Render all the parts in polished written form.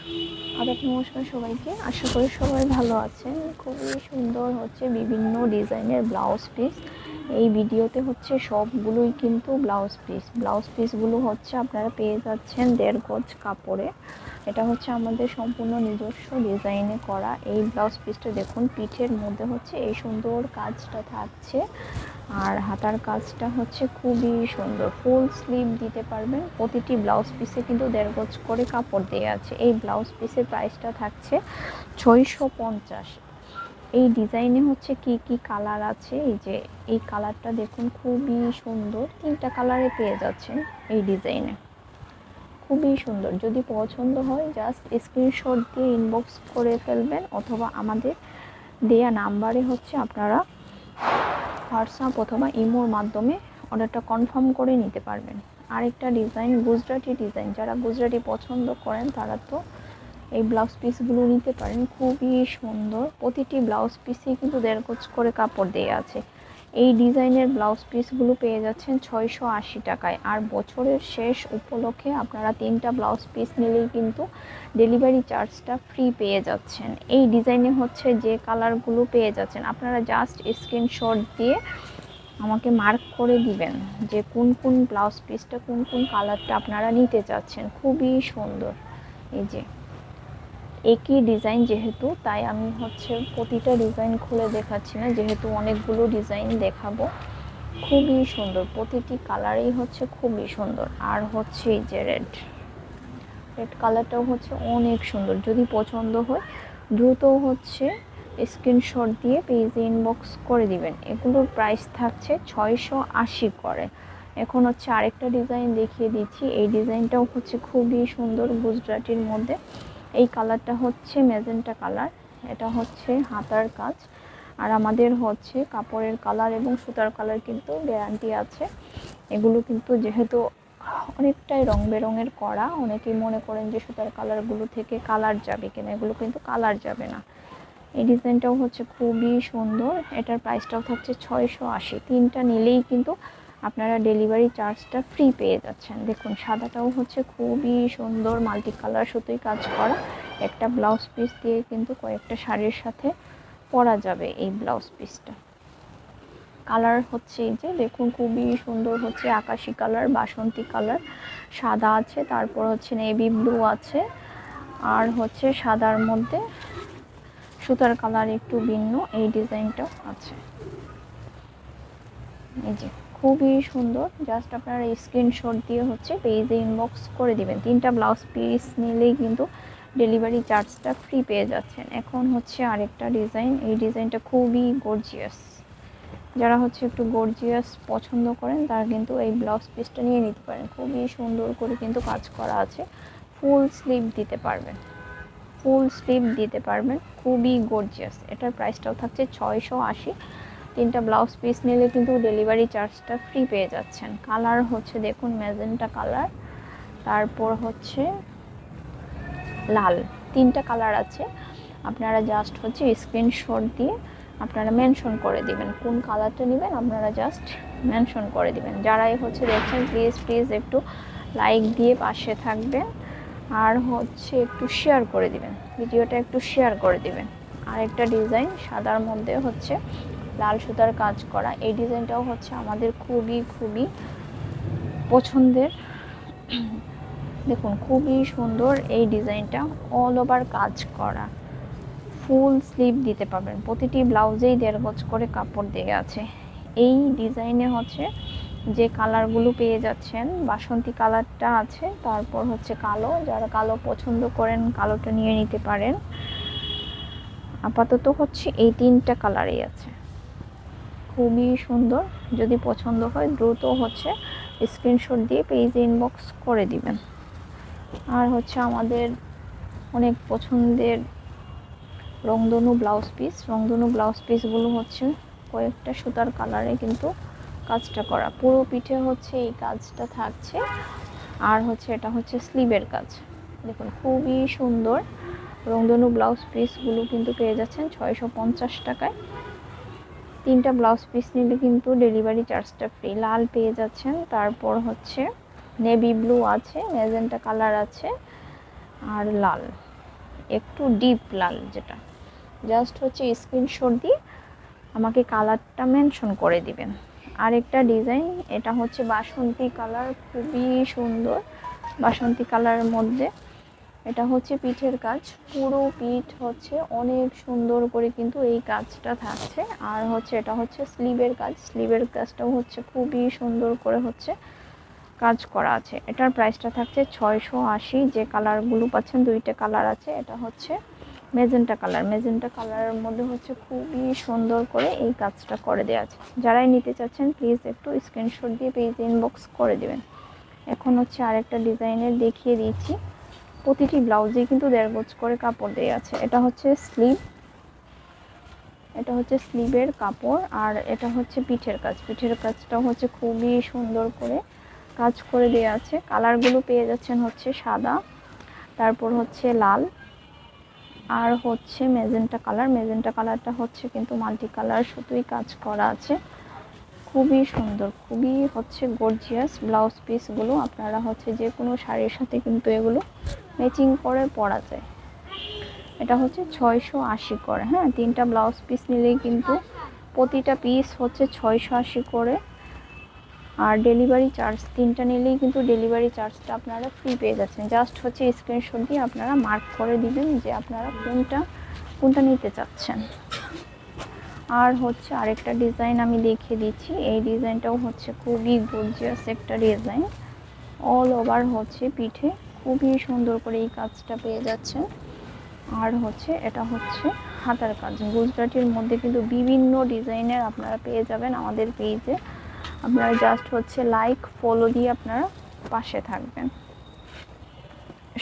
আদাব, নমস্কার সবাইকে। আশা করি সবাই ভালো আছেন। খুবই সুন্দর হচ্ছে বিভিন্ন ডিজাইনের ব্লাউজ পিস। এই ভিডিওতে হচ্ছে সবগুলোই কিন্তু ব্লাউজ পিসগুলো হচ্ছে আপনারা পেয়ে যাচ্ছেন 1.5 গজ কাপড়ে। এটা হচ্ছে আমাদের সম্পূর্ণ নিজস্ব ডিজাইনে করা এই ব্লাউজ পিসটা। দেখুন পিঠের মধ্যে হচ্ছে এই সুন্দর কাজটা থাকছে, আর হাতার কাজটা হচ্ছে খুবই সুন্দর। ফুল স্লিভ দিতে পারবেন। প্রতিটি ব্লাউজ পিসে কিন্তু 1.5 গজ করে কাপড় দেওয়া আছে। এই ব্লাউজ পিসের প্রাইসটা থাকছে 650। এই ডিজাইনে হচ্ছে কি কি কালার আছে, এই যে এই কালারটা দেখুন খুবই সুন্দর। 3টা কালারে পেয়ে যাচ্ছেন এই ডিজাইনে, খুবই সুন্দর। যদি পছন্দ হয় জাস্ট স্ক্রিনশট দিয়ে ইনবক্স করে ফেলবেন, অথবা আমাদের দেয়া নাম্বারে হচ্ছে আপনারা হোয়াটসঅ্যাপ অথবা ইমোর মাধ্যমে অর্ডারটা কনফার্ম করে নিতে পারবেন। আরেকটা ডিজাইন গুজরাটি ডিজাইন, যারা গুজরাটি পছন্দ করেন তারা তো এই ব্লাউজ পিসগুলো নিতে পারেন। খুবই সুন্দর। প্রতিটি ব্লাউজ পিসে কিন্তু 1.5 গজ করে কাপড় দেওয়া আছে। এই ডিজাইনের ব্লাউজ পিসগুলো পেয়ে যাচ্ছেন 680 টাকায়। আর বছরের শেষ উপলক্ষে আপনারা 3টা ব্লাউজ পিস নিলেই কিন্তু ডেলিভারি চার্জটা ফ্রি পেয়ে যাচ্ছেন। এই ডিজাইনে হচ্ছে যে কালারগুলো পেয়ে যাচ্ছেন, আপনারা জাস্ট স্ক্রিনশট দিয়ে আমাকে মার্ক করে দিবেন যে কোন কোন ব্লাউজ পিসটা, কোন কোন কালারটা আপনারা নিতে চাচ্ছেন। খুবই সুন্দর। এই যে একই ডিজাইন যেহেতু, তাই আমি হচ্ছে প্রতিটা ডিজাইন খুলে দেখাচ্ছি না, যেহেতু অনেকগুলো ডিজাইন দেখাবো। খুবই সুন্দর, প্রতিটি কালারই হচ্ছে খুবই সুন্দর। আর হচ্ছে এই যে রেড কালারটাও হচ্ছে অনেক সুন্দর। যদি পছন্দ হয় দ্রুত হচ্ছে স্ক্রিনশট দিয়ে পেজে ইনবক্স করে দিবেন। এগুলোর প্রাইস থাকছে 680 করে। এখন হচ্ছে আরেকটা ডিজাইন দেখিয়ে দিচ্ছি। এই ডিজাইনটাও হচ্ছে খুবই সুন্দর গুজরাটির মধ্যে। এই কালারটা হচ্ছে ম্যাজেন্টা কালার। এটা হচ্ছে হাতার কাজ, আর আমাদের হচ্ছে কাপড়ের কালার এবং সুতার কালার কিন্তু গ্যারান্টি আছে। এগুলো কিন্তু যেহেতু অনেকটাই রং বেরঙের করা, অনেকেই মনে করেন যে সুতার কালারগুলো থেকে কালার যাবে কিনা, এগুলো কিন্তু কালার যাবে না। এই ডিজাইনটাও হচ্ছে খুবই সুন্দর। এটার প্রাইসটাও থাকছে 680। 3টা নিলেই কিন্তু আপনারা ডেলিভারি চার্জটা ফ্রি পেয়ে যাচ্ছেন। দেখুন সাদাটাও হচ্ছে খুবই সুন্দর, মাল্টি কালার সুতোয় কাজ করা। একটা ব্লাউজ পিস দিয়ে কিন্তু কয়েকটা শাড়ির সাথে পরা যাবে এই ব্লাউজ পিসটা। কালার হচ্ছে এই যে দেখুন খুবই সুন্দর, হচ্ছে আকাশি কালার, বাসন্তী কালার, সাদা আছে, তারপর হচ্ছে নেভি ব্লু আছে, আর হচ্ছে সাদার মধ্যে সুতার কালার একটু ভিন্ন এই ডিজাইনটাও আছে। এই যে খুবই সুন্দর। জাস্ট আপনারা স্ক্রিনশট দিয়ে হচ্ছে পেজে ইনবক্স করে দিবেন। 3টা ব্লাউজ পিস নিলেই কিন্তু ডেলিভারি চার্জটা ফ্রি পেয়ে যাচ্ছেন। এখন হচ্ছে আরেকটা ডিজাইন। এই ডিজাইনটা খুবই গর্জিয়াস। যারা হচ্ছে একটু গর্জিয়াস পছন্দ করেন তারা কিন্তু এই ব্লাউজ পিসটা নিয়ে নিতে পারেন। খুবই সুন্দর করে কিন্তু কাজ করা আছে। ফুল স্লিভ দিতে পারবেন, খুবই গর্জিয়াস। এটার প্রাইসটাও থাকছে 680। 3টা ব্লাউজ পিস নিলে কিন্তু ডেলিভারি চার্জটা ফ্রি পেয়ে যাচ্ছেন। কালার হচ্ছে দেখুন ম্যাজেন্টা কালার, তারপর হচ্ছে লাল। 3টা কালার আছে। আপনারা জাস্ট হচ্ছে স্ক্রিনশট দিয়ে আপনারা মেনশন করে দিবেন কোন কালারটা নেবেন, আপনারা জাস্ট মেনশন করে দিবেন। যারাই হচ্ছে দেখছেন প্লিজ একটু লাইক দিয়ে পাশে থাকবেন, আর হচ্ছে একটু শেয়ার করে দিবেন, ভিডিওটা একটু শেয়ার করে দিবেন। আরেকটা ডিজাইন সাদার মধ্যে হচ্ছে লাল সুতার কাজ করা। এই ডিজাইনটাও হচ্ছে আমাদের খুবই পছন্দের। দেখুন খুবই সুন্দর এই ডিজাইনটা, অল ওভার কাজ করা, ফুল স্লিভ দিতে পারবেন। প্রতিটি ব্লাউজেই 1.5 গজ করে কাপড় দেওয়া আছে। এই ডিজাইনে হচ্ছে যে কালারগুলো পেয়ে যাচ্ছেন, বাসন্তী কালারটা আছে, তারপর হচ্ছে কালো। যারা কালো পছন্দ করেন কালোটা নিয়ে নিতে পারেন। আপাতত হচ্ছে এই 3টা কালারই আছে, খুবই সুন্দর। যদি পছন্দ হয় দ্রুত হচ্ছে স্ক্রিনশট দিয়ে পেজে ইনবক্স করে দিবেন। আর হচ্ছে আমাদের অনেক পছন্দের রংধনু ব্লাউজ পিসগুলো হচ্ছে কয়েকটা সুতার কালারে কিন্তু কাজটা করা। পুরো পিঠে হচ্ছে এই কাজটা থাকছে, আর হচ্ছে এটা হচ্ছে স্লিভের কাজ। দেখুন খুবই সুন্দর। রংধনু ব্লাউজ পিসগুলো কিন্তু পেয়ে যাচ্ছেন 650 টাকায়। 3টা ব্লাউজ পিস নিলে কিন্তু ডেলিভারি চার্জটা ফ্রি। লাল পেয়ে যাচ্ছেন, তারপর হচ্ছে নেভি ব্লু আছে, ম্যাজেন্টা কালার আছে, আর লাল। একটু ডিপ লাল, যেটা জাস্ট হচ্ছে স্ক্রিনশট দিয়ে আমাকে কালারটা মেনশন করে দিবেন। আরেকটা ডিজাইন, এটা হচ্ছে বাসন্তী কালার, খুবই সুন্দর বাসন্তী কালারের মধ্যে। এটা হচ্ছে পিঠের কাজ, পুরো পিঠ হচ্ছে অনেক সুন্দর করে কিন্তু এই কাজটা থাকছে। আর হচ্ছে এটা হচ্ছে স্লিভের কাজ, স্লিভের কাজটাও হচ্ছে খুবই সুন্দর করে হচ্ছে কাজ করা আছে। এটার প্রাইসটা থাকছে 680। যে কালারগুলো পাচ্ছেন, দুইটা কালার আছে। এটা হচ্ছে মেজেন্টা কালার, মেজেন্টা কালারের মধ্যে হচ্ছে খুবই সুন্দর করে এই কাজটা করে দেওয়া আছে। যারাই নিতে চাচ্ছেন প্লিজ একটু স্ক্রিনশট দিয়ে পেজে ইনবক্স করে দেবেন। এখন হচ্ছে আরেকটা ডিজাইনের দেখিয়ে দিচ্ছি। প্রতিটি ব্লাউজে কিন্তু 1.5 গজ করে কাপড় দেওয়া আছে। এটা হচ্ছে স্লিভ, এটা হচ্ছে স্লিভের কাপড়। আর এটা হচ্ছে পিঠের কাজ, পিঠের কাজটা হচ্ছে খুবই সুন্দর করে কাজ করে দেওয়া আছে। কালারগুলো পেয়ে যাচ্ছেন হচ্ছে সাদা, তারপর হচ্ছে লাল, আর হচ্ছে মেজেন্টা কালার। মেজেন্টা কালারটা হচ্ছে কিন্তু মাল্টি কালার সুতোই কাজ করা আছে, খুবই সুন্দর, খুবই হচ্ছে গর্জিয়াস ব্লাউজ পিসগুলো। আপনারা হচ্ছে যে কোনো শাড়ির সাথে কিন্তু এগুলো ম্যাচিং করে পরা যায়। এটা হচ্ছে 680 করে, হ্যাঁ, 3টা ব্লাউজ পিস নিলেই কিন্তু প্রতিটা পিস হচ্ছে 680 করে। আর ডেলিভারি চার্জ 3টা নিলেই কিন্তু ডেলিভারি চার্জটা আপনারা ফ্রি পেয়ে যাচ্ছেন। জাস্ট হচ্ছে স্ক্রিনশট দিয়ে আপনারা মার্ক করে দিবেন যে আপনারা কোনটা নিতে চাচ্ছেন। আর হচ্ছে আরেকটা ডিজাইন আমি দেখিয়ে দিচ্ছি। এই ডিজাইনটাও হচ্ছে খুবই গর্জিয়াস একটা ডিজাইন, অল ওভার হচ্ছে পিঠে খুবই সুন্দর করে এই কাজটা পেয়ে যাচ্ছেন। আর হচ্ছে এটা হচ্ছে হাতার কাজ, গুজরাটির মধ্যে কিন্তু বিভিন্ন ডিজাইনের আপনারা পেয়ে যাবেন আমাদের পেজে। আপনারা জাস্ট হচ্ছে লাইক ফলো দিয়ে আপনারা পাশে থাকবেন।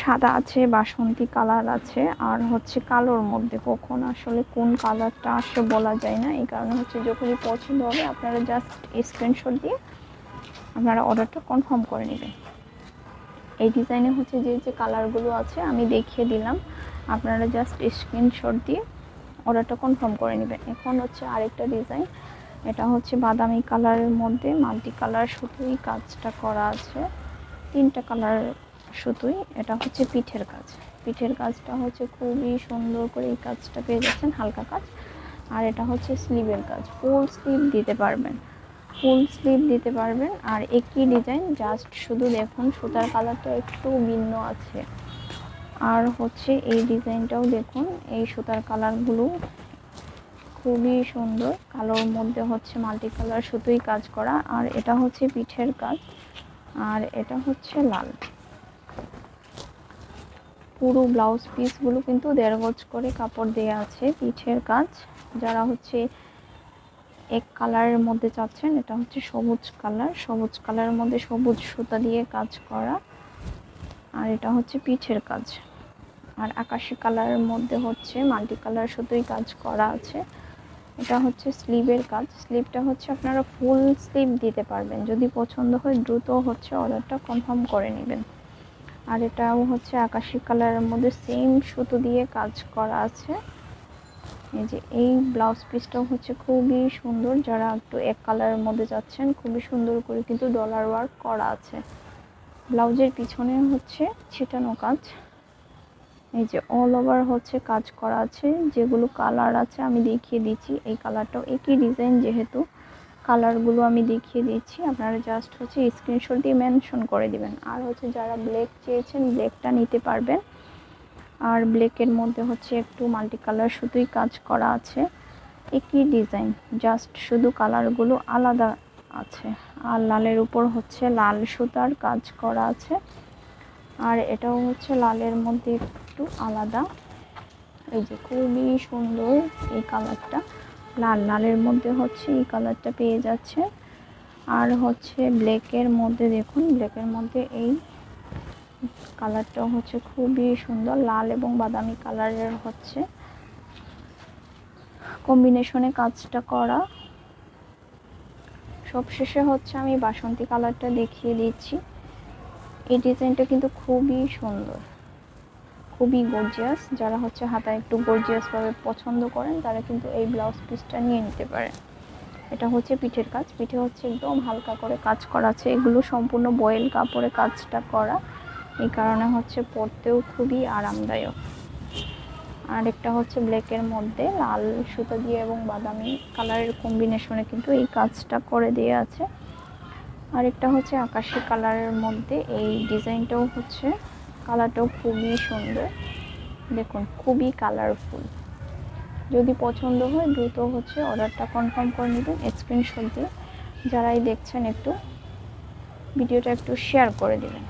সাদা আছে, বাসন্তী কালার আছে, আর হচ্ছে কালোর মধ্যে কখন আসলে কোন কালারটা আসে বলা যায় না। এই কারণে হচ্ছে যখনই পছন্দ হবে আপনারা জাস্ট স্ক্রিনশট দিয়ে আপনারা অর্ডারটা কনফার্ম করে নেবেন। এই ডিজাইনে হচ্ছে যে কালারগুলো আছে আমি দেখিয়ে দিলাম, আপনারা জাস্ট স্ক্রিনশট দিয়ে অর্ডারটা কনফার্ম করে নেবেন। এখন হচ্ছে আরেকটা ডিজাইন, এটা হচ্ছে বাদামি কালারের মধ্যে মাল্টি কালার সুতোই কাজটা করা আছে, 3টা কালার সুতোই। এটা হচ্ছে পিঠের কাজ, পিঠের কাজটা হচ্ছে খুবই সুন্দর করে এই কাজটা পেয়ে যাচ্ছেন, হালকা কাজ। আর এটা হচ্ছে স্লিভের কাজ, ফুল স্লিভ দিতে পারবেন, ফুল স্লিভ দিতে পারবেন। আর একই ডিজাইন, জাস্ট শুধু দেখুন সুতার কালারটা একটু ভিন্ন আছে। আর হচ্ছে এই ডিজাইনটাও দেখুন, এই সুতার কালারগুলো খুবই সুন্দর, কালোর মধ্যে হচ্ছে মাল্টি কালার সুতোই কাজ করা। আর এটা হচ্ছে পিঠের কাজ, আর এটা হচ্ছে লাল। পুরো ব্লাউজ পিসগুলো কিন্তু 1.5 গজ করে কাপড় দেওয়া আছে, পিঠের কাজ। যারা হচ্ছে এক কালারের মধ্যে চাচ্ছেন, এটা হচ্ছে সবুজ কালার, সবুজ কালারের মধ্যে সবুজ সুতা দিয়ে কাজ করা। আর এটা হচ্ছে পিঠের কাজ। আর আকাশি কালারের মধ্যে হচ্ছে মাল্টি কালার সুতোই কাজ করা আছে। এটা হচ্ছে স্লিভের কাজ, স্লিভটা হচ্ছে আপনারা ফুল স্লিভ দিতে পারবেন, যদি পছন্দ হয় দ্রুত হচ্ছে অর্ডারটা কনফার্ম করে নেবেন। আর এটাও হচ্ছে আকাশি কালারের মধ্যে সেম সুতো দিয়ে কাজ করা আছে। এই যে এই ব্লাউজ পিসটাও হচ্ছে খুবই সুন্দর, যারা একটু এক কালারের মধ্যে যাচ্ছেন, খুবই সুন্দর করে কিন্তু ডলার ওয়ার্ক করা আছে। ব্লাউজের পিছনে হচ্ছে ছিটানো কাজ, এই যে অল ওভার হচ্ছে কাজ করা আছে। যেগুলো কালার আছে আমি দেখিয়ে দিচ্ছি, এই কালারটাও একই ডিজাইন, যেহেতু কালারগুলো আমি দেখিয়ে দিচ্ছি, আপনারা জাস্ট হচ্ছে স্ক্রিনশট দিয়ে মেনশন করে দিবেন। আর হচ্ছে যারা ব্ল্যাক চেয়েছেন ব্ল্যাকটা নিতে পারবেন। আর ব্ল্যাকের মধ্যে হচ্ছে একটু মাল্টি কালার সুতোই কাজ করা আছে, একই ডিজাইন, জাস্ট শুধু কালারগুলো আলাদা আছে। আর লালের উপর হচ্ছে লাল সুতার কাজ করা আছে। আর এটাও হচ্ছে লালের মধ্যে একটু আলাদা, এই যে খুবই সুন্দর এই কালারটা, লালের মধ্যে হচ্ছে এই কালারটা পেয়ে যাচ্ছে। আর হচ্ছে ব্ল্যাকের মধ্যে দেখুন, ব্ল্যাকের মধ্যে এই কালারটা হচ্ছে খুবই সুন্দর, লাল এবং বাদামি কালারের হচ্ছে কম্বিনেশনে কাজটা করা। সবশেষে হচ্ছে আমি বাসন্তী কালারটা দেখিয়ে দিচ্ছি। এই ডিজাইনটা কিন্তু খুবই সুন্দর, খুবই গর্জিয়াস। যারা হচ্ছে হাতায় একটু গর্জিয়াসভাবে পছন্দ করেন তারা কিন্তু এই ব্লাউজ পিসটা নিয়ে নিতে পারে। এটা হচ্ছে পিঠের কাজ, পিঠে হচ্ছে একদম হালকা করে কাজ করা আছে, এগুলো সম্পূর্ণ বয়েল কাপড়ে কাজটা করা, এই কারণে হচ্ছে পরতেও খুবই আরামদায়ক। আর একটা হচ্ছে ব্ল্যাকের মধ্যে লাল সুতা দিয়ে এবং বাদামি কালারের কম্বিনেশনে কিন্তু এই কাজটা করে দেওয়া আছে। আরেকটা হচ্ছে আকাশি কালারের মধ্যে, এই ডিজাইনটাও হচ্ছে কালারটাও খুবই সুন্দর, দেখুন খুবই কালারফুল। যদি পছন্দ হয় দ্রুত হচ্ছে অর্ডারটা কনফার্ম করে নেবেন স্ক্রিনশট দিয়ে। যারাই দেখছেন একটু ভিডিওটা একটু শেয়ার করে দেবেন।